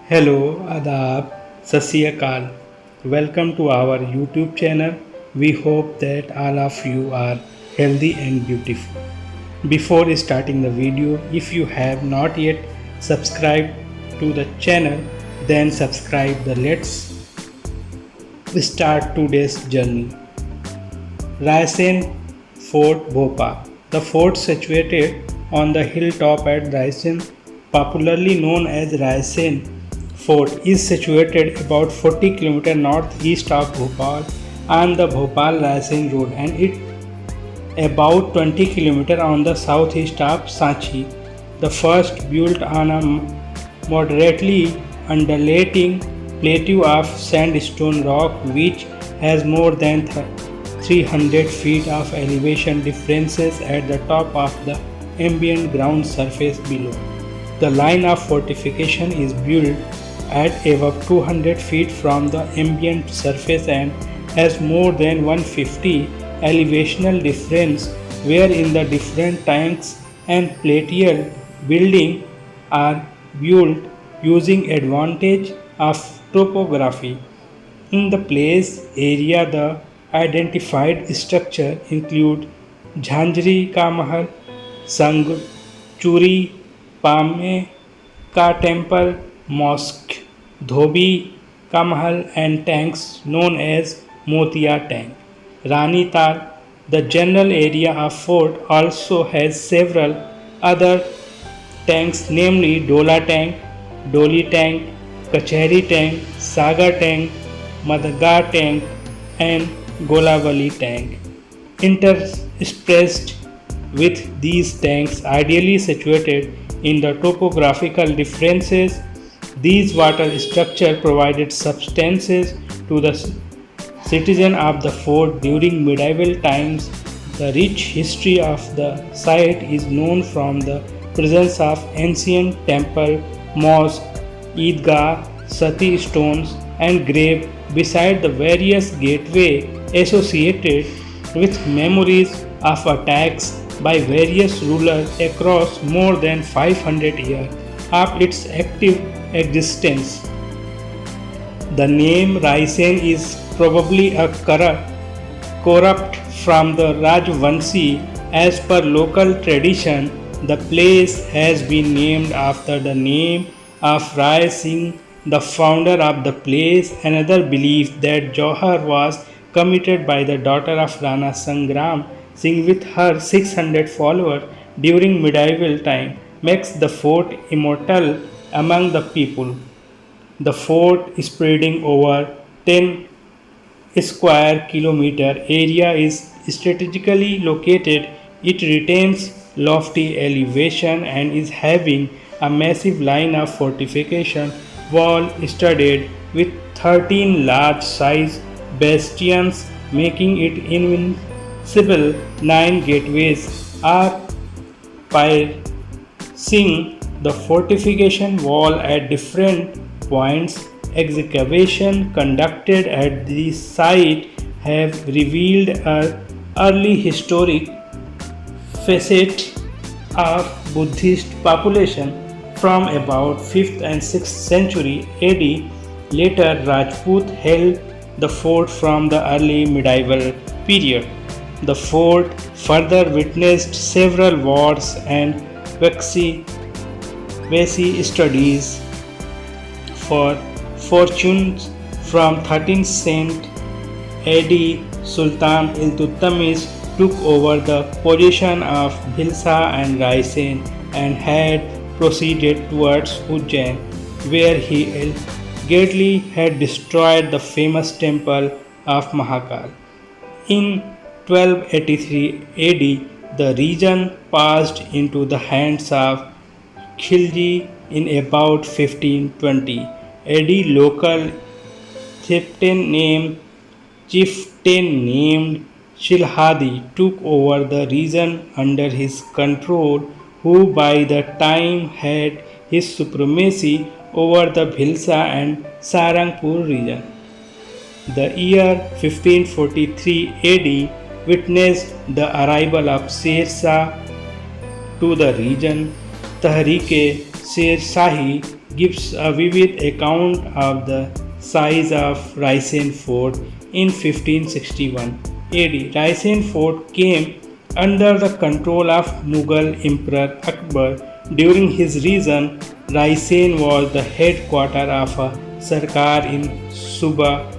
Hello, Adab, Sat Sri Akal. Welcome to our YouTube channel. We hope that all of you are healthy and beautiful. Before starting the video, if you have not yet subscribed to the channel, then subscribe. Let's start today's journey. Raisen Fort Bhopal. The fort situated on the hilltop at Raisen, popularly known as Raisen Fort, is situated about 40 km northeast of Bhopal on the Bhopal Raisen Road, and it about 20 km on the southeast of Sanchi. The first built on a moderately undulating plateau of sandstone rock which has more than 300 feet of elevation differences at the top of the ambient ground surface below. The line of fortification is built at above 200 feet from the ambient surface and has more than 150 elevational difference wherein the different tanks and palatial buildings are built using advantage of topography. In the place area, the identified structure include Jhanjri ka Mahal, Sang Churi, Pamey ka temple, Mosque, Dhobi ka Mahal, and tanks known as Motia tank. Rani Tal. The general area of fort also has several other tanks, namely Dola tank, Doli tank, Kacheri tank, Saga tank, Madga tank, and Golavali tank. Interspersed with these tanks, ideally situated in the topographical differences, these water structure provided substances to the citizen of the fort during medieval times. The rich history of the site is known from the presence of ancient temple, mosque, Idgah, Sati stones, and grave beside the various gateway associated with memories of attacks by various rulers across more than 500 years of its active existence. The name Raisen is probably a corrupt from the Rajvanshi. As per local tradition, the place has been named after the name of Rai Singh, the founder of the place. Another belief that Johar was committed by the daughter of Rana Sangram Singh with her 600 followers during medieval time makes the fort immortal among the people. The fort, spreading over 10 square kilometer area, is strategically located. It retains lofty elevation and is having a massive line of fortification wall studded with 13 large size bastions, making it invincible. 9 gateways are piercing the fortification wall at different points. Excavation conducted at the site have revealed an early historic facet of Buddhist population from about 5th and 6th century AD. Later, Rajput held the fort from the early medieval period. The fort further witnessed several wars and Vesi studies for fortunes from 13th century AD. Sultan Iltutmish took over the position of Bhilsa and Raisen and had proceeded towards Ujjain, where he allegedly had destroyed the famous temple of Mahakal. In 1283 AD, the region passed into the hands of Khilji. In about 1520 AD, local chieftain named Shilhadi took over the region under his control, who by the time had his supremacy over the Bhilsa and Sarangpur region. The year 1543 AD witnessed the arrival of Sher Shah to the region. Tahrik-e Sher Shahi gives a vivid account of the size of Raisen Fort in 1561 AD. Raisen Fort came under the control of Mughal Emperor Akbar. During his reign, Raisen was the headquarters of a Sarkar in Suba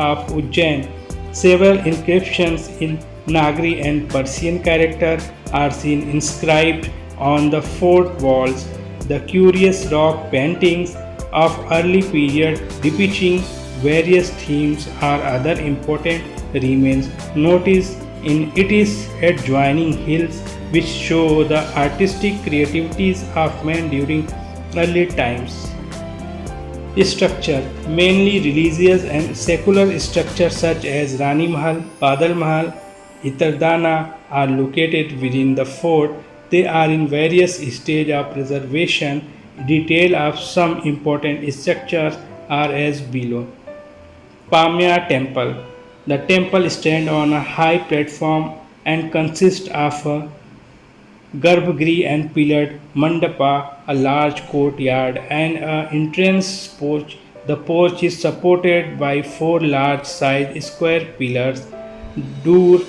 of Ujjain. Several inscriptions in Nagari and Persian character are seen inscribed on the fort walls. The curious rock paintings of early period depicting various themes or other important remains noticed in its adjoining hills, which show the artistic creativities of men during early times. Structure mainly religious and secular structures such as Rani Mahal, Badal Mahal, Itardana are located within the fort. They are in various stages of preservation. Detail of some important structures are as below. Pamey Temple. The temple stands on a high platform and consists of a Garbhagriha and pillared mandapa, a large courtyard, and an entrance porch. The porch is supported by four large-sized square pillars. Door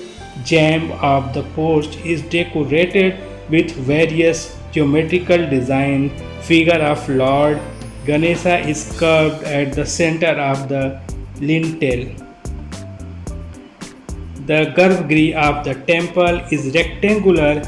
jamb of the porch is decorated with various geometrical designs. Figure of Lord Ganesha is carved at the center of the lintel. The Garbhagriha of the temple is rectangular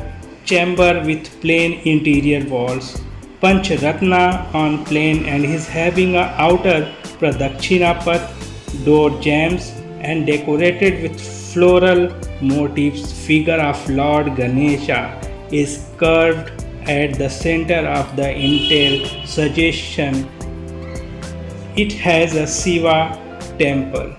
chamber with plain interior walls. Panch Ratna on plain and is having a outer Pradakshina path, door jambs and decorated with floral motifs. Figure of Lord Ganesha is carved at the center of the intel. Suggestion: it has a Shiva temple.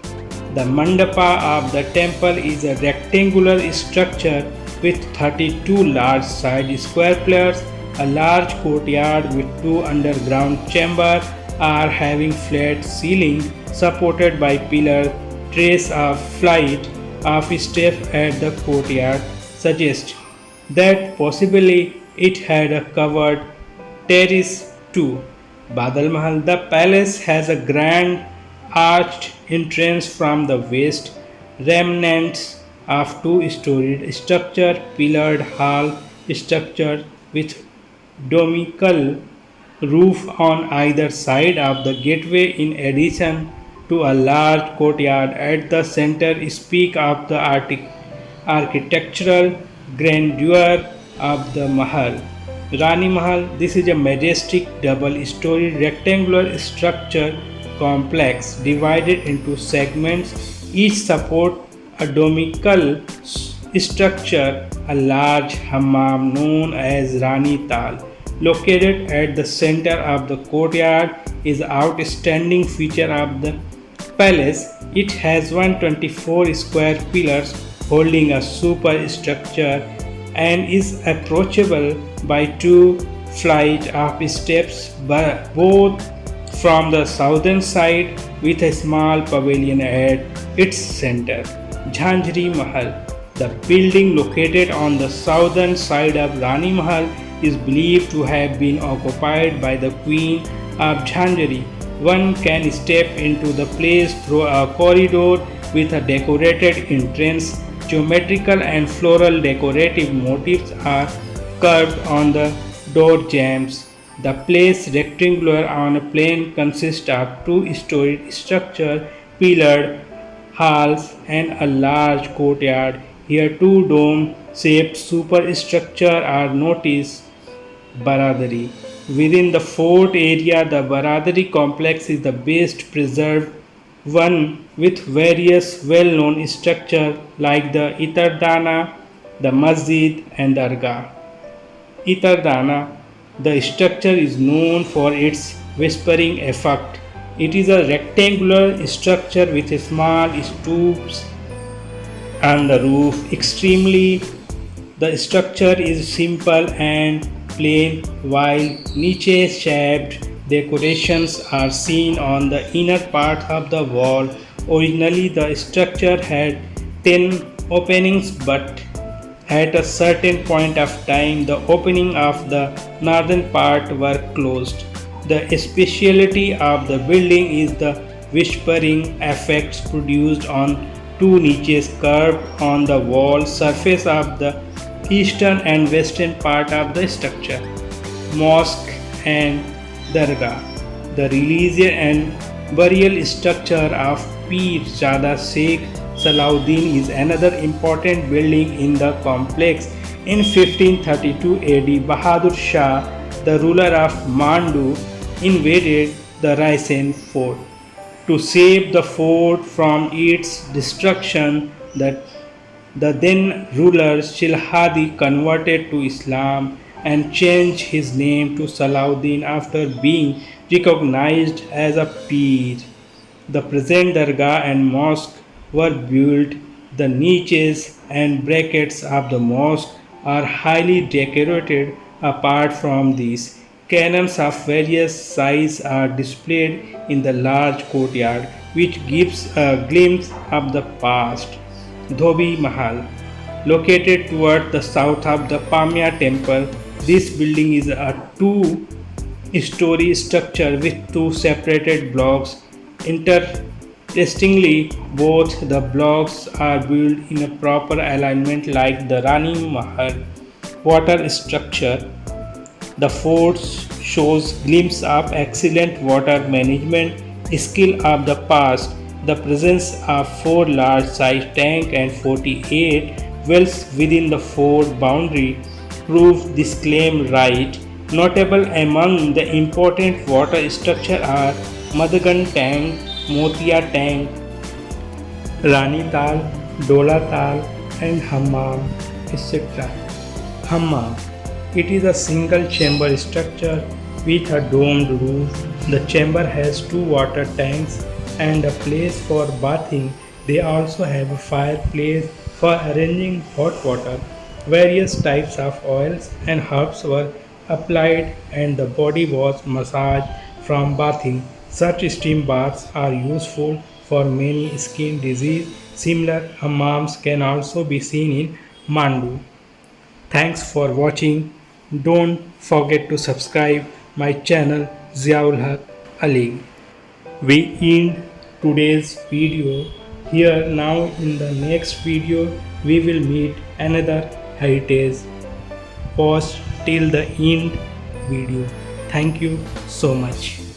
The mandapa of the temple is a rectangular structure with 32 large-sized square pillars. A large courtyard with two underground chambers are having flat ceiling supported by pillars. Trace of flight of steps at the courtyard suggests that possibly it had a covered terrace too. Badal Mahal. The palace has a grand arched entrance from the west. Remnants of two-storied structure, pillared hall structure with domical roof on either side of the gateway, in addition to a large courtyard at the center, speak of the architectural grandeur of the Mahal. Rani Mahal. This is a majestic double-storied rectangular structure complex divided into segments. Each support a domical structure. A large hammam known as Rani Tal, located at the center of the courtyard, is an outstanding feature of the palace. It has 124 square pillars holding a superstructure and is approachable by two flights of steps, both from the southern side, with a small pavilion at its center. Jhanjri Mahal. The building located on the southern side of Rani Mahal is believed to have been occupied by the Queen of Jhanjri. One can step into the place through a corridor with a decorated entrance. Geometrical and floral decorative motifs are carved on the door jambs. The place, rectangular on a plane, consists of two-storied structure, pillared halls, and a large courtyard. Here, two dome-shaped superstructures are noticed. Baradari. Within the fort area, the Baradari complex is the best preserved one, with various well-known structures like the Itardana, the Masjid, and Dargah. Itardana. The structure is known for its whispering effect. It is a rectangular structure with a small stoops on the roof. The structure is simple and plain, while niche-shaped decorations are seen on the inner part of the wall. Originally, the structure had 10 openings, but at a certain point of time, the opening of the northern part were closed. The speciality of the building is the whispering effects produced on two niches curved on the wall surface of the eastern and western part of the structure. Mosque and Dargah. The religious and burial structure of Pir Zada Sheikh Salahuddin is another important building in the complex. In 1532 AD, Bahadur Shah, the ruler of Mandu, invaded the Raisen Fort. To save the fort from its destruction, the then ruler Shilhadi converted to Islam and changed his name to Salahuddin after being recognized as a Pir. The present Dargah and mosque were built. The niches and brackets of the mosque are highly decorated. Apart from these, cannons of various sizes are displayed in the large courtyard, which gives a glimpse of the past. Dhobi Mahal, located toward the south of the Pamey temple, this building is a two-story structure with two separated blocks. Interestingly, both the blocks are built in a proper alignment like the Rani Mahal water structure. The fort shows glimpse of excellent water management skill of the past. The presence of four large-sized tanks and 48 wells within the fort boundary prove this claim right. Notable among the important water structures are Madgan Tank, Motia Tank, Rani Tal, Dola Tal, and Hammam, etc. Hammam. It is a single chamber structure with a domed roof. The chamber has two water tanks and a place for bathing. They also have a fireplace for arranging hot water. Various types of oils and herbs were applied and the body was massaged from bathing. Such steam baths are useful for many skin diseases. Similar hammams can also be seen in Mandu. Thanks for watching. Don't forget to subscribe my channel Ziaul Haq Ali. We end today's video here. Now in the next video we will meet another heritage. Watch till the end video. Thank you so much.